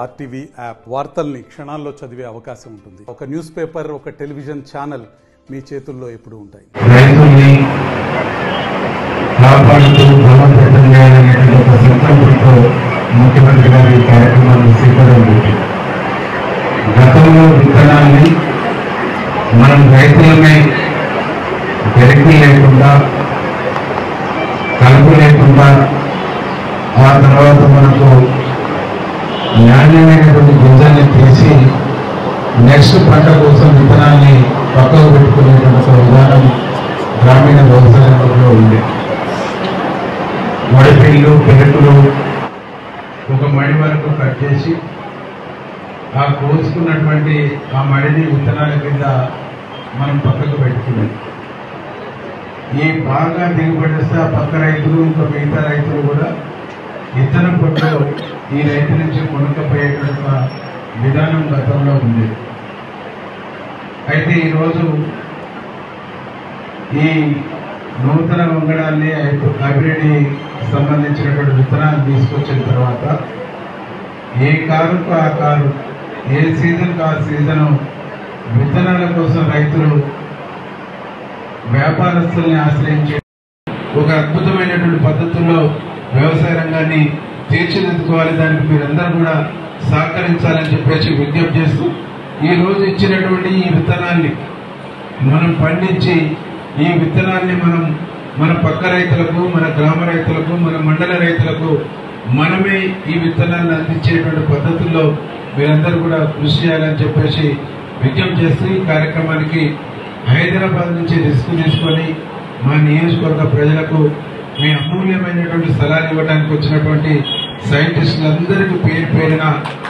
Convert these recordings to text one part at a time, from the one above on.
RTV app వార్తల్ని క్షణాల్లో చదివే అవకాశం ఉంటుంది. ఒక న్యూస్ పేపర్, ఒక టెలివిజన్ ఛానల్ మీ చేతుల్లో ఎప్పుడూ ఉంటాయి. రైతుల్ని కాపాడుతూ బలోపేతం చేయాలనేటువంటి ఒక సంకల్పంతో ముఖ్యమంత్రి గారు ఈ కార్యక్రమాన్ని స్వీకరించారు. గతంలో విత్తనాల్ని మనం రైతులమే గెలిపి లేకుండా, కలుపు లేకుండా, ఆ తర్వాత మనకు నాణ్యమైనటువంటి గింజల్ని తీసి నెక్స్ట్ పంట కోసం విత్తనాల్ని పక్కకు పెట్టుకునేటువంటి ఒక విధానం గ్రామీణ వ్యవసాయంలో ఉంది. మడిపిళ్ళు, పెరుగులు ఒక మడి వరకు కట్ చేసి ఆ కోసుకున్నటువంటి ఆ మడిని విత్తనాల కింద మనం పక్కకు పెట్టుకునేది. ఈ బాగా దిగుబడి వస్తే ఆ పక్క రైతులు, ఇంకా మిగతా రైతులు కూడా విత్తనం పొట్టు ఈ రైతు నుంచి కొనుక్కపోయేటువంటి విధానం గతంలో ఉంది. అయితే ఈరోజు ఈ నూతన వంగడాన్ని హైబ్రిడ్ సంబంధించినటువంటి విత్తనాలు తీసుకొచ్చిన తర్వాత ఏ కారుకు ఆ కారు, ఏ సీజన్కు ఆ సీజను విత్తనాల కోసం రైతులు వ్యాపారస్తుల్ని ఆశ్రయించే ఒక అద్భుతమైనటువంటి పద్ధతుల్లో వ్యవసాయ రంగాన్ని తీర్చిదిద్దుకోవాలి. దానికి మీరందరూ కూడా సహకరించాలని చెప్పేసి విజ్ఞప్తి చేస్తూ ఈ రోజు ఇచ్చినటువంటి ఈ విత్తనాన్ని మనం పండించి ఈ విత్తనాన్ని మనం మన పక్క రైతులకు, మన గ్రామ రైతులకు, మన మండల రైతులకు మనమే ఈ విత్తనాన్ని అందించేటువంటి పద్ధతుల్లో మీరందరూ కూడా కృషి చేయాలని చెప్పేసి విజ్ఞప్తి చేస్తూ ఈ కార్యక్రమానికి హైదరాబాద్ నుంచి రిస్క్ తీసుకొని మా నియోజకవర్గ ప్రజలకు మీ అమూల్యమైనటువంటి సలహాలు ఇవ్వడానికి వచ్చినటువంటి సైంటిస్టులందరికీ పేరు పేరున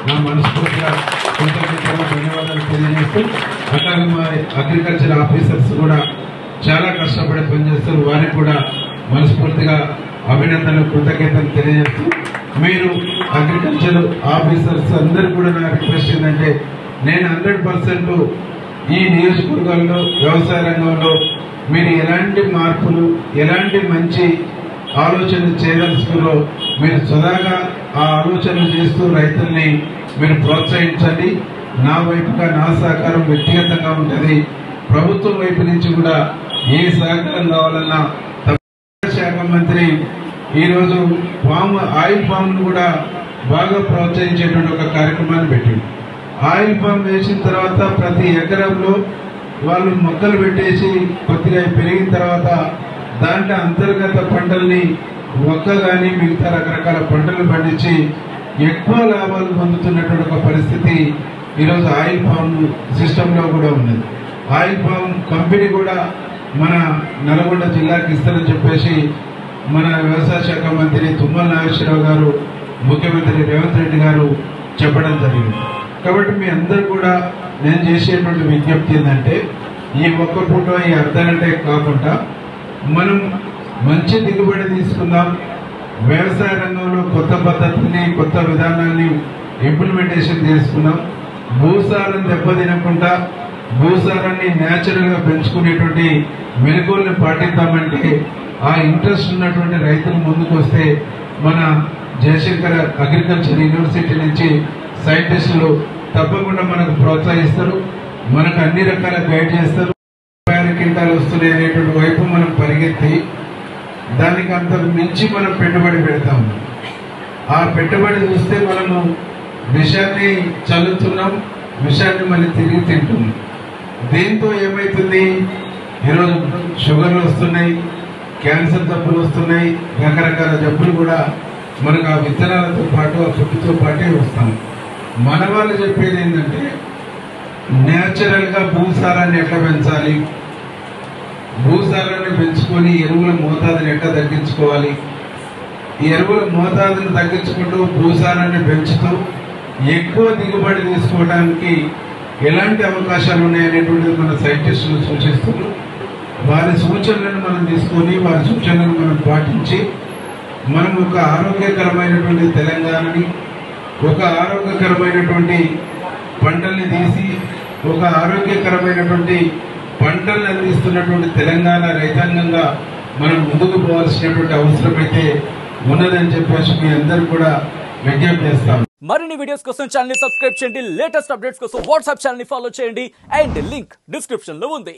నా మనస్ఫూర్తిగా కృతజ్ఞతలు, ధన్యవాదాలు తెలియజేస్తూ, అట్లాగే మా అగ్రికల్చర్ ఆఫీసర్స్ కూడా చాలా కష్టపడి పనిచేస్తారు. వారికి కూడా మనస్ఫూర్తిగా అభినందనలు, కృతజ్ఞతలు తెలియజేస్తూ, మీరు అగ్రికల్చర్ ఆఫీసర్స్ అందరికీ కూడా నా రిక్వెస్ట్ ఏంటంటే, నేను 100% ఈ నియోజకవర్గాల్లో వ్యవసాయ రంగంలో మీరు ఎలాంటి మార్పులు, ఎలాంటి మంచి ఆలోచనలు చేయదలుచుకున్నారో మీరు సదాగా ఆ ఆలోచనలు చేస్తూ రైతుల్ని మీరు ప్రోత్సహించండి. నా వైపుగా నా సహకారం వ్యక్తిగతంగా ఉంటుంది. ప్రభుత్వం వైపు నుంచి కూడా ఏ సహకారం కావాలన్నా శాఖ మంత్రి ఈరోజు ఆయిల్ ఫామ్ కూడా బాగా ప్రోత్సహించేటువంటి ఒక కార్యక్రమాన్ని పెట్టింది. ఆయిల్ ఫామ్ వేసిన తర్వాత ప్రతి ఎకరంలో వాళ్ళు మొక్కలు పెట్టేసి కొద్దిగా పెరిగిన తర్వాత దాంట్లో అంతర్గత పంటల్ని మొక్క కానీ మిగతా రకరకాల పంటలు పండించి ఎక్కువ లాభాలు పొందుతున్నటువంటి ఒక పరిస్థితి ఈరోజు ఆయిల్ ఫామ్ సిస్టంలో కూడా ఉన్నది. ఆయిల్ ఫామ్ కంపెనీ కూడా మన నల్గొండ జిల్లాకి ఇస్తారని చెప్పేసి మన వ్యవసాయ శాఖ మంత్రి తుమ్మల నాగేశ్వరరావు గారు, ముఖ్యమంత్రి రేవంత్ రెడ్డి గారు చెప్పడం జరిగింది. కాబట్టి మీ అందరూ కూడా నేను చేసేటువంటి విజ్ఞప్తి ఏంటంటే, ఈ ఒక్క పూట ఈ అర్ధ గంట కాకుండా మనం మంచి దిగుబడి తీసుకుందాం. వ్యవసాయ రంగంలో కొత్త పద్ధతిని, కొత్త విధానాన్ని ఇంప్లిమెంటేషన్ చేసుకుందాం. భూసారాన్ని దెబ్బతినకుండా భూసారాన్ని న్యాచురల్ గా పెంచుకునేటువంటి మెలకువల్ని పాటిద్దామంటే ఆ ఇంట్రెస్ట్ ఉన్నటువంటి రైతులు ముందుకు వస్తే మన జయశంకర్ అగ్రికల్చర్ యూనివర్సిటీ నుంచి సైంటిస్టులు తప్పకుండా మనకు ప్రోత్సహిస్తారు, మనకు అన్ని రకాల గైడ్ చేస్తారు. 50 క్వింటాలు వస్తున్నాయి అనేటువంటి వైపు మనం పరిగెత్తి దానికి అంతకు మించి మనం పెట్టుబడి పెడతాము. ఆ పెట్టుబడి చూస్తే మనము విషాన్ని చల్లుతున్నాం, విషాన్ని మళ్ళీ తిరిగి తింటున్నాం. దీంతో ఏమవుతుంది, ఈరోజు షుగర్లు వస్తున్నాయి, క్యాన్సర్ జబ్బులు వస్తున్నాయి, రకరకాల జబ్బులు కూడా మనకు ఆ విత్తనాలతో పాటు ఆ ఫుడ్తో పాటే వస్తాం. మన వాళ్ళు చెప్పేది ఏంటంటే, న్యాచురల్ గా భూసారాన్ని ఎట్లా పెంచాలి, భూసారాన్ని పెంచుకొని ఎరువుల మోతాదుని ఎట్లా తగ్గించుకోవాలి, ఈ ఎరువుల మోతాదుని తగ్గించుకుంటూ భూసారాన్ని పెంచుతూ ఎక్కువ దిగుబడి తీసుకోవడానికి ఎలాంటి అవకాశాలు ఉన్నాయనేటువంటిది మన సైంటిస్టులు సూచిస్తున్నారు. వారి సూచనలను మనం తీసుకొని వారి సూచనలను మనం పాటించి మనం ఒక ఆరోగ్యకరమైనటువంటి తెలంగాణని, ఒక ఆరోగ్యకరమైనటువంటి పంటల్ని తీసి ఒక ఆరోగ్యకరమైనటువంటి పంటల్ని అందిస్తున్నటువంటి తెలంగాణ రైతాంగంగా మనం ముందుకు పోవాల్సినటువంటి అవసరం అయితే ఉన్నదని చెప్పేసి మీ అందరూ కూడా విజ్ఞప్తి చేస్తాం. మరిన్ని వీడియోస్ కోసం ఛానల్ ని సబ్స్క్రైబ్ చేయండి, లేటెస్ట్ అప్డేట్స్ కోసం వాట్సాప్ ఛానల్ ని ఫాలో చేయండి అండ్ లింక్ డిస్క్రిప్షన్ లో ఉంది.